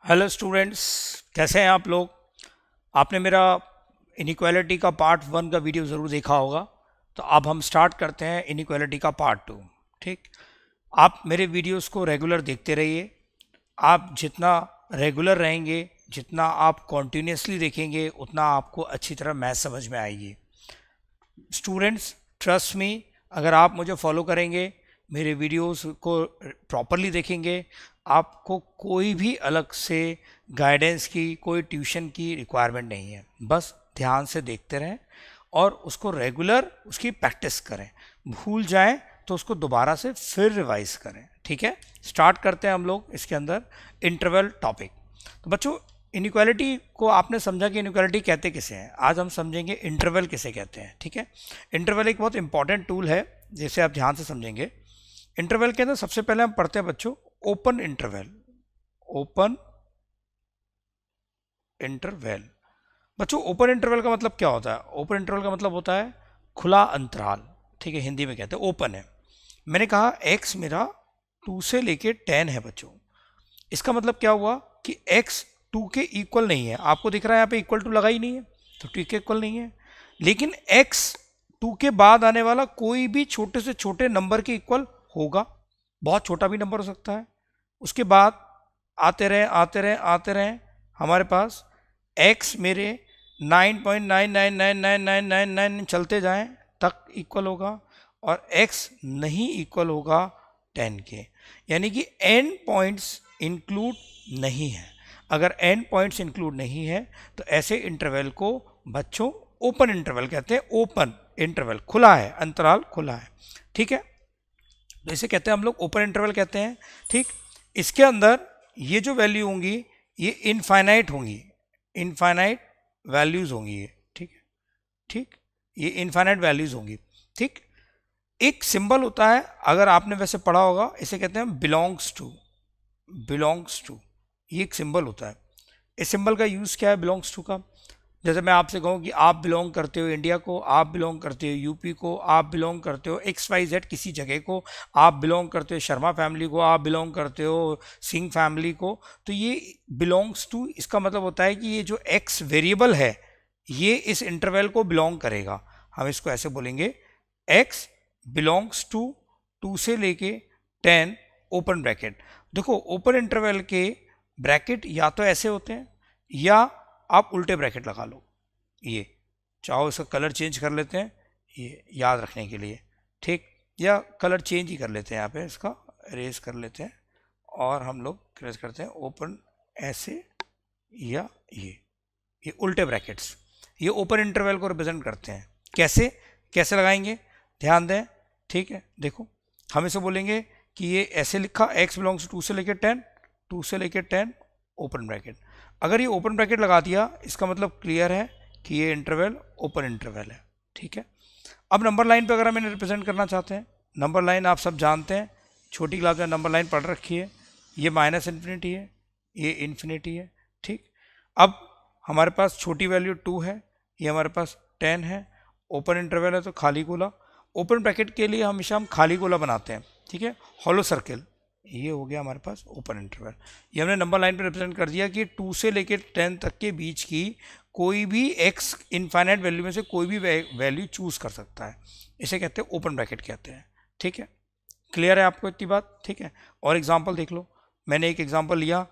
Hello students, कैसे हैं आप लोग। आपने मेरा इनइक्वालिटी का पार्ट 1 का वीडियो ज़रूर देखा होगा। तो अब हम स्टार्ट करते हैं इनइक्वालिटी का पार्ट 2। ठीक, आप मेरे वीडियोस को रेगुलर देखते रहिए। आप जितना रेगुलर रहेंगे, जितना आप कॉन्टीन्यूसली देखेंगे, उतना आपको अच्छी तरह मैथ समझ में आएगी। स्टूडेंट्स, ट्रस्ट मी, अगर आप मुझे फॉलो करेंगे, मेरे वीडियोस को प्रॉपरली देखेंगे, आपको कोई भी अलग से गाइडेंस की, कोई ट्यूशन की रिक्वायरमेंट नहीं है। बस ध्यान से देखते रहें और उसको रेगुलर उसकी प्रैक्टिस करें। भूल जाएं तो उसको दोबारा से फिर रिवाइज करें। ठीक है, स्टार्ट करते हैं हम लोग इसके अंदर इंटरवल टॉपिक। तो बच्चों, इनइक्वालिटी को आपने समझा कि इनइक्वालिटी कहते किसे हैं। आज हम समझेंगे इंटरवल किसे कहते हैं। ठीक है, इंटरवल एक बहुत इंपॉर्टेंट टूल है जिसे आप ध्यान से समझेंगे। इंटरवल के अंदर सबसे पहले हम पढ़ते हैं बच्चों ओपन इंटरवल। ओपन इंटरवल बच्चों, ओपन इंटरवल का मतलब क्या होता है? ओपन इंटरवल का मतलब होता है खुला अंतराल। ठीक है, हिंदी में कहते हैं ओपन है। मैंने कहा x मेरा 2 से लेके 10 है बच्चों। इसका मतलब क्या हुआ कि x 2 के इक्वल नहीं है। आपको दिख रहा है यहाँ पे इक्वल टू लगा ही नहीं है, तो 2 के इक्वल नहीं है। लेकिन x 2 के बाद आने वाला कोई भी छोटे से छोटे नंबर के इक्वल होगा। बहुत छोटा भी नंबर हो सकता है। उसके बाद आते रहे आते रहे आते रहे, हमारे पास x मेरे 9.999999 चलते जाएं तक इक्वल होगा, और x नहीं इक्वल होगा 10 के। यानी कि n पॉइंट्स इंक्लूड नहीं है। अगर n पॉइंट्स इंक्लूड नहीं है तो ऐसे इंटरवल को बच्चों ओपन इंटरवल कहते हैं। ओपन इंटरवल, खुला है, अंतराल खुला है। ठीक है, तो इसे कहते हैं हम लोग ओपन इंटरवल कहते हैं। ठीक, इसके अंदर ये जो वैल्यू होंगी ये इनफाइनाइट होंगी, इनफाइनाइट वैल्यूज होंगी ये। ठीक है, ठीक, ये इनफाइनाइट वैल्यूज होंगी। ठीक, एक सिंबल होता है, अगर आपने वैसे पढ़ा होगा, इसे कहते हैं बिलोंग्स टू। बिलोंग्स टू, ये एक सिंबल होता है। इस सिंबल का यूज क्या है बिलोंग्स टू का? जैसे मैं आपसे कहूँ कि आप बिलोंग करते हो इंडिया को, आप बिलोंग करते हो यूपी को, आप बिलोंग करते हो XYZ किसी जगह को, आप बिलोंग करते हो शर्मा फैमिली को, आप बिलोंग करते हो सिंह फैमिली को, तो ये बिलोंग्स टू, इसका मतलब होता है कि ये जो x वेरिएबल है ये इस इंटरवल को बिलोंग करेगा। हम इसको ऐसे बोलेंगे, x बिलोंग्स टू 2 से लेके 10 ओपन ब्रैकेट। देखो, ओपन इंटरवल के ब्रैकेट या तो ऐसे होते हैं या आप उल्टे ब्रैकेट लगा लो। ये चाहो इसका कलर चेंज कर लेते हैं, ये याद रखने के लिए। ठीक, या कलर चेंज ही कर लेते हैं, यहाँ पे इसका इरेज कर लेते हैं और हम लोग इरेज करते हैं ओपन ऐसे, या ये उल्टे ब्रैकेट्स, ये ओपन इंटरवल को रिप्रेजेंट करते हैं। कैसे कैसे लगाएंगे, ध्यान दें। ठीक है, देखो, हम इसे बोलेंगे कि ये ऐसे लिखा, x बिलोंग्स 2 से लेके 10, 2 से लेके 10 ओपन ब्रैकेट। अगर ये ओपन ब्रैकेट लगा दिया, इसका मतलब क्लियर है कि ये इंटरवल ओपन इंटरवल है। ठीक है, अब नंबर लाइन पे अगर हम इन्हें रिप्रेजेंट करना चाहते हैं, नंबर लाइन आप सब जानते हैं, छोटी क्लास में नंबर लाइन पढ़ रखी है। ये माइनस इन्फिनिटी है, ये इन्फिनिटी है। ठीक, अब हमारे पास छोटी वैल्यू 2 है, ये हमारे पास 10 है, ओपन इंटरवल है तो खाली गोला। ओपन ब्रैकेट के लिए हमेशा हम खाली गोला बनाते हैं। ठीक है, हॉलो सर्किल, ये हो गया हमारे पास ओपन इंटरवल। ये हमने नंबर लाइन पे रिप्रेजेंट कर दिया कि 2 से लेकर 10 तक के बीच की कोई भी x इनफाइनाइट वैल्यू में से कोई भी वैल्यू चूज कर सकता है। इसे कहते हैं ओपन ब्रैकेट कहते हैं। ठीक है, क्लियर है आपको इतनी बात? ठीक है, और एग्जांपल देख लो। मैंने एक एग्जांपल लिया,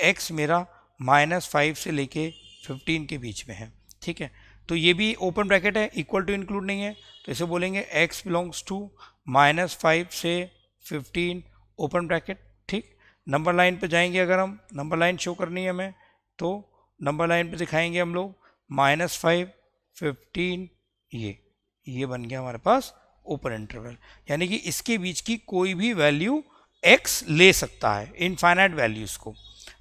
x मेरा -5 से लेके 15 के बीच में है। ठीक है, तो ये भी ओपन ब्रैकेट है, इक्वल टू इंक्लूड नहीं है, तो इसे बोलेंगे x बिलोंग्स टू -5 से 15 ओपन ब्रैकेट। ठीक, नंबर लाइन पे जाएंगे, अगर हम नंबर लाइन शो करनी है हमें, तो नंबर लाइन पे दिखाएंगे हम लोग -5 15, ये बन गया हमारे पास ओपन इंटरवल। यानी कि इसके बीच की कोई भी वैल्यू x ले सकता है, इनफाइनाइट वैल्यूज को।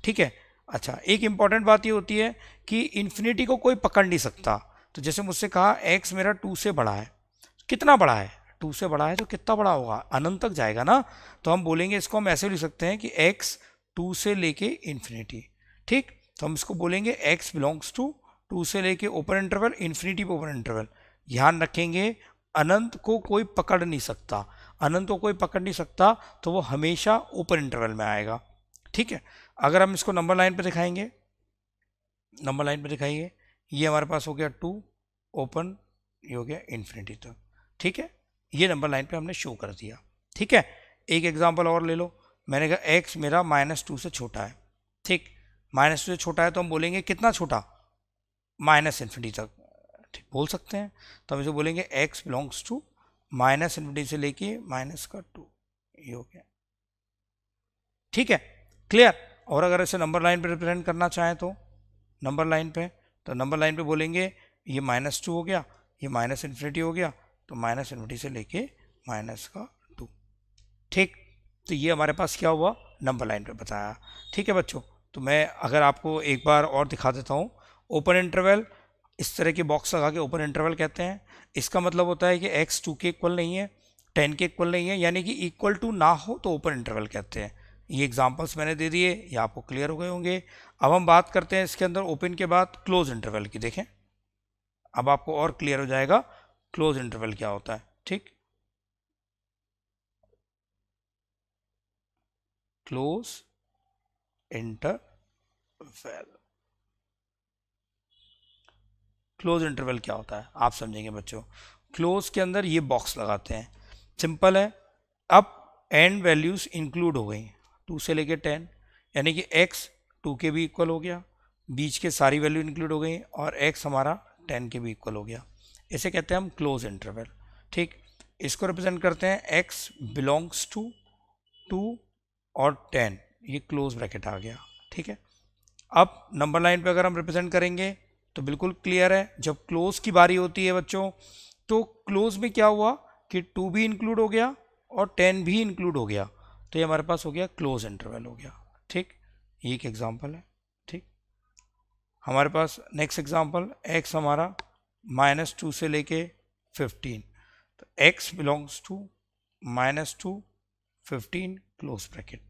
ठीक है, अच्छा, एक इंपॉर्टेंट बात ये होती है कि इन्फिनिटी को कोई पकड़ नहीं सकता। तो जैसे मुझसे कहा x मेरा 2 से बड़ा है, कितना बड़ा है? 2 से बड़ा है तो कितना बड़ा होगा? अनंत तक जाएगा ना। तो हम बोलेंगे, इसको हम ऐसे लिख सकते हैं कि x 2 से लेके इन्फिनिटी। ठीक, तो हम इसको बोलेंगे x बिलोंग्स टू 2 से लेके ओपन इंटरवल इन्फिनिटी पे ओपन इंटरवल। ध्यान रखेंगे, अनंत को कोई पकड़ नहीं सकता, अनंत को कोई पकड़ नहीं सकता, तो वो हमेशा ओपन इंटरवल में आएगा। ठीक है, अगर हम इसको नंबर लाइन पे दिखाएंगे, नंबर लाइन पे दिखाइए, ये हमारे पास हो गया 2 ओपन, ये हो गया इन्फिनिटी तक। ठीक है, ये नंबर लाइन पे हमने शो कर दिया। ठीक है, एक एग्जांपल और ले लो। मैंने कहा x मेरा -2 से छोटा है। ठीक, -2 से छोटा है तो हम बोलेंगे कितना छोटा, -इन्फिनिटी तक। ठीक, बोल सकते हैं। तो हम इसे बोलेंगे x बिलोंग्स टू -इन्फिनिटी से लेके -2, ये हो गया। ठीक है, क्लियर। और अगर इसे नंबर लाइन पे रिप्रेजेंट करना चाहें तो नंबर लाइन पे, तो नंबर लाइन पे बोलेंगे ये -2 हो गया, ये -इन्फिनिटी हो गया, तो -इन्फिनिटी से लेके -2। ठीक, तो ये हमारे पास क्या हुआ, नंबर लाइन पे बताया। ठीक है बच्चों, तो मैं अगर आपको एक बार और दिखा देता हूँ। ओपन इंटरवल, इस तरह के बॉक्स लगा के ओपन इंटरवल कहते हैं। इसका मतलब होता है कि x 2 के इक्वल नहीं है, 10 के इक्वल नहीं है, यानी कि इक्वल टू ना हो तो ओपन इंटरवल कहते हैं। ये एग्जांपल्स मैंने दे दिए, ये आपको क्लियर हो गए होंगे। अब हम बात करते हैं इसके अंदर ओपन के बाद क्लोज इंटरवल की। देखें, अब आपको और क्लियर हो जाएगा क्लोज इंटरवल क्या होता है। ठीक, क्लोज इंटरवल, क्लोज इंटरवल क्या होता है आप समझेंगे बच्चों। क्लोज के अंदर ये बॉक्स लगाते हैं, सिंपल है। अब एंड वैल्यूज इंक्लूड हो गई 2 से लेके 10, यानी कि x 2 के भी इक्वल हो गया, बीच के सारी वैल्यू इंक्लूड हो गई, और x हमारा 10 के भी इक्वल हो गया। इसे कहते हैं हम क्लोज इंटरवल। ठीक, इसको रिप्रेजेंट करते हैं x बिलोंग्स टू 2 और 10, ये क्लोज ब्रैकेट आ गया। ठीक है, अब नंबर लाइन पे अगर हम रिप्रेजेंट करेंगे तो बिल्कुल क्लियर है, जब क्लोज की बारी होती है बच्चों, तो क्लोज में क्या हुआ कि 2 भी इंक्लूड हो गया और 10 भी इंक्लूड हो गया, तो ये हमारे पास हो गया क्लोज इंटरवल हो गया। ठीक, ये एक एग्जांपल है। ठीक, हमारे पास नेक्स्ट एग्जांपल, x हमारा -2 से लेके 15, तो x belongs to -2 15 close bracket,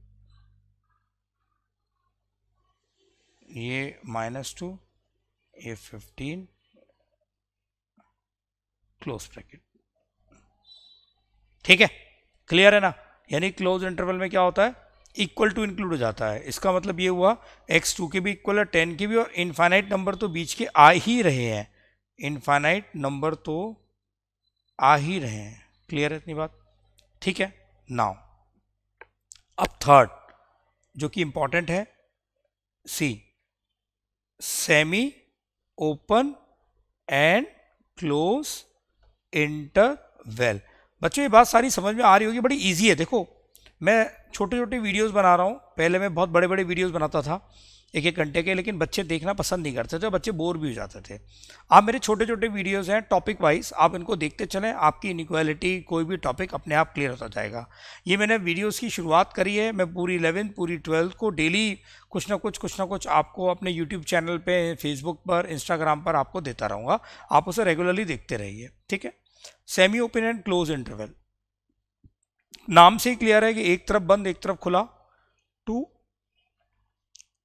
ये -2 ये 15 क्लोज ब्रैकेट। ठीक है, क्लियर है ना। यानी क्लोज इंटरवल में क्या होता है, इक्वल टू इंक्लूड हो जाता है। इसका मतलब ये हुआ x 2 के भी इक्वल है, 10 के भी, और इनफाइनाइट नंबर तो बीच के आ ही रहे हैं, इनफाइनाइट नंबर तो आ ही रहे हैं। क्लियर है इतनी बात। ठीक है, नाउ अब थर्ड जो कि इंपॉर्टेंट है, see semi open and close interval. बच्चों ये बात सारी समझ में आ रही होगी, बड़ी इजी है। देखो, मैं छोटे छोटे वीडियोस बना रहा हूँ, पहले मैं बहुत बड़े बड़े वीडियोस बनाता था 1-1 घंटे के, लेकिन बच्चे देखना पसंद नहीं करते थे, बच्चे बोर भी हो जाते थे। आप मेरे छोटे छोटे वीडियोस हैं टॉपिक वाइज, आप इनको देखते चलें, आपकी इनइक्वालिटी कोई भी टॉपिक अपने आप क्लियर होता जाएगा। ये मैंने वीडियोस की शुरुआत करी है, मैं पूरी 11th पूरी 12th को डेली कुछ ना कुछ आपको अपने यूट्यूब चैनल पे, फेसबुक पर, इंस्टाग्राम पर आपको देता रहूँगा, आप उसे रेगुलरली देखते रहिए। ठीक है, semi open and close interval, नाम से ही क्लियर है कि एक तरफ बंद एक तरफ खुला, 2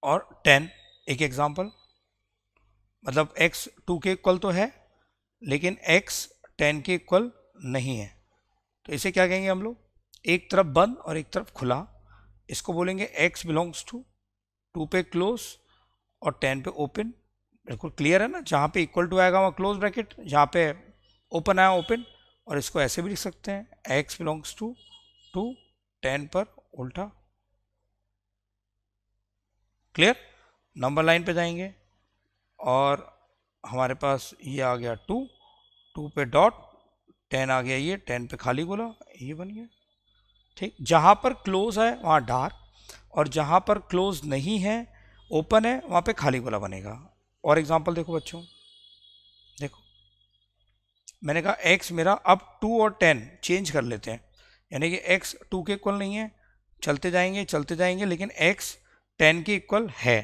और 10। एक एग्जांपल, मतलब x 2 के इक्वल तो है, लेकिन x 10 के इक्वल नहीं है, तो इसे क्या कहेंगे हम लोग, एक तरफ बंद और एक तरफ खुला। इसको बोलेंगे x बिलोंग्स टू 2 पे क्लोज और 10 पे ओपन। बिल्कुल क्लियर है ना, जहाँ पे इक्वल टू आएगा वहाँ क्लोज ब्रैकेट, जहाँ पे ओपन आया ओपन। और इसको ऐसे भी लिख सकते हैं, x बिलोंग्स टू 2 10 पर उल्टा। क्लियर, नंबर लाइन पे जाएंगे और हमारे पास ये आ गया 2 पे डॉट, 10 आ गया, ये 10 पे खाली गोला, ये बन गया। ठीक, जहाँ पर क्लोज है वहाँ डार्क, और जहाँ पर क्लोज नहीं है ओपन है वहाँ पे खाली गोला बनेगा। और एग्जांपल देखो बच्चों, देखो मैंने कहा x मेरा, अब 2 और 10 चेंज कर लेते हैं, यानी कि x 2 के इक्वल नहीं है, चलते जाएंगे, लेकिन x 10 के इक्वल है,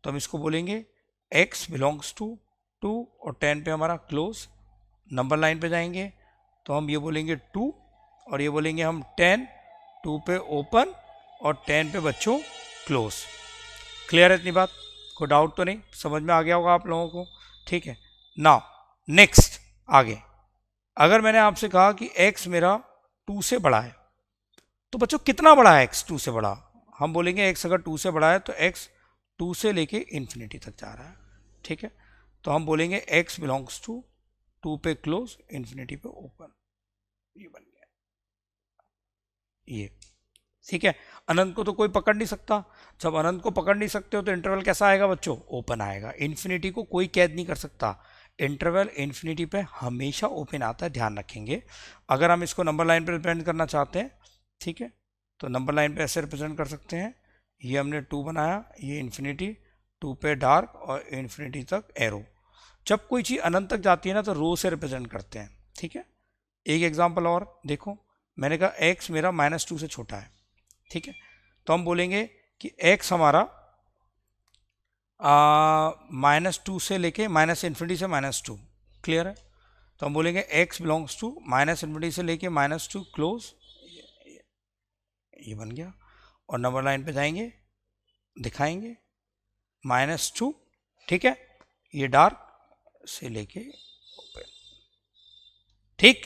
तो हम इसको बोलेंगे x बिलोंग्स टू 2 और 10 पे हमारा क्लोज। नंबर लाइन पे जाएंगे तो हम ये बोलेंगे 2 और ये बोलेंगे हम 10, 2 पे ओपन और 10 पे बच्चों क्लोज। क्लियर है इतनी बात, कोई डाउट तो नहीं, समझ में आ गया होगा आप लोगों को। ठीक है, नाउ नेक्स्ट आगे, अगर मैंने आपसे कहा कि x मेरा 2 से बड़ा है, तो बच्चों कितना बड़ा है x 2 से बड़ा, हम बोलेंगे x अगर 2 से बड़ा है तो x 2 से लेके इन्फिनिटी तक जा रहा है, ठीक है। तो हम बोलेंगे x बिलोंग्स टू 2 पे क्लोज, इन्फिनिटी पे ओपन। ये बन गया ये, ठीक है। अनंत को तो कोई पकड़ नहीं सकता, जब अनंत को पकड़ नहीं सकते हो तो इंटरवल कैसा आएगा बच्चों, ओपन आएगा। इन्फिनिटी को कोई कैद नहीं कर सकता, इंटरवल इन्फिनिटी पे हमेशा ओपन आता है, ध्यान रखेंगे। अगर हम इसको नंबर लाइन पे रिप्रेजेंट करना चाहते हैं, ठीक है, तो नंबर लाइन पे ऐसे रिप्रेजेंट कर सकते हैं। ये हमने 2 बनाया, ये इन्फिनिटी, 2 पे डार्क और इन्फिनिटी तक एरो। जब कोई चीज़ अनंत तक जाती है ना तो रो से रिप्रेजेंट करते हैं, ठीक है। एक एग्जाम्पल और देखो, मैंने कहा x मेरा -2 से छोटा है, ठीक है। तो हम बोलेंगे कि x हमारा -2 से लेके -इन्फिनिटी से -2, क्लियर है। तो हम बोलेंगे x बिलोंग्स टू -इन्फिनिटी से लेके -2 क्लोज, ये बन गया। और नंबर लाइन पे जाएंगे, दिखाएंगे -2, ठीक है, ये डार्क से लेके ओपन, ठीक।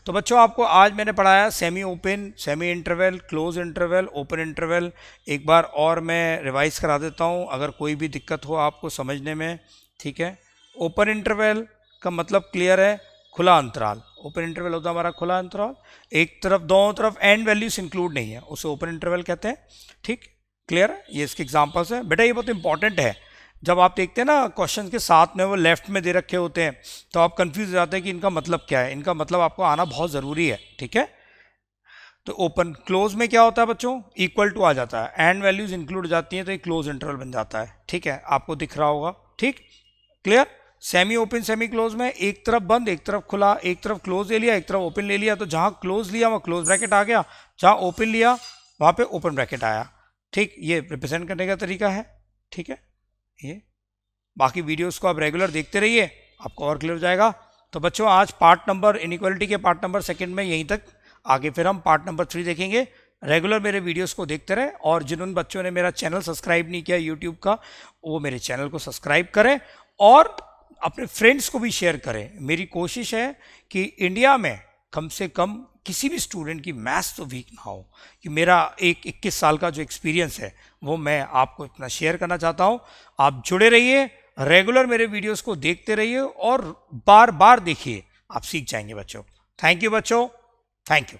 तो बच्चों आपको आज मैंने पढ़ाया semi open, semi interval, close interval, open interval. एक बार और मैं रिवाइज करा देता हूँ अगर कोई भी दिक्कत हो आपको समझने में, ठीक है। ओपन इंटरवल का मतलब क्लियर है, खुला अंतराल। ओपन इंटरवल होता है हमारा खुला अंतराल, एक तरफ दोनों तरफ एंड वैल्यूज इंक्लूड नहीं है, उसे ओपन इंटरवल कहते हैं, ठीक, क्लियर है। ये इसके एग्जाम्पल्स हैं बेटा, ये बहुत इंपॉर्टेंट है। जब आप देखते हैं ना क्वेश्चन के साथ में वो लेफ्ट में दे रखे होते हैं तो आप कंफ्यूज हो जाते हैं कि इनका मतलब क्या है, इनका मतलब आपको आना बहुत ज़रूरी है, ठीक है। तो ओपन क्लोज में क्या होता है बच्चों, इक्वल टू आ जाता है, एंड वैल्यूज इंक्लूड जाती हैं तो एक क्लोज इंटरवल बन जाता है, ठीक है, आपको दिख रहा होगा, ठीक, clear. Semi open semi close में एक तरफ बंद एक तरफ खुला, एक तरफ क्लोज ले लिया एक तरफ ओपन ले लिया, तो जहां क्लोज लिया वहां क्लोज ब्रैकेट आ गया, जहां ओपन लिया वहां पे ओपन ब्रैकेट आया, ठीक। ये रिप्रेजेंट करने का तरीका है, ठीक है। ये बाकी वीडियोस को आप रेगुलर देखते रहिए, आपको और क्लियर हो जाएगा। तो बच्चों आज पार्ट नंबर इनइक्वालिटी के पार्ट नंबर 2 में यहीं तक, आगे फिर हम पार्ट नंबर 3 देखेंगे। रेगुलर मेरे वीडियोस को देखते रहे, और जिन बच्चों ने मेरा चैनल सब्सक्राइब नहीं किया यूट्यूब का, वो मेरे चैनल को सब्सक्राइब करें और अपने फ्रेंड्स को भी शेयर करें। मेरी कोशिश है कि इंडिया में कम से कम किसी भी स्टूडेंट की मैथ्स तो वीक ना हो, कि मेरा एक 21 साल का जो एक्सपीरियंस है वो मैं आपको इतना शेयर करना चाहता हूँ। आप जुड़े रहिए, रेगुलर मेरे वीडियोस को देखते रहिए और बार बार देखिए, आप सीख जाएंगे बच्चों। थैंक यू बच्चों, थैंक यू।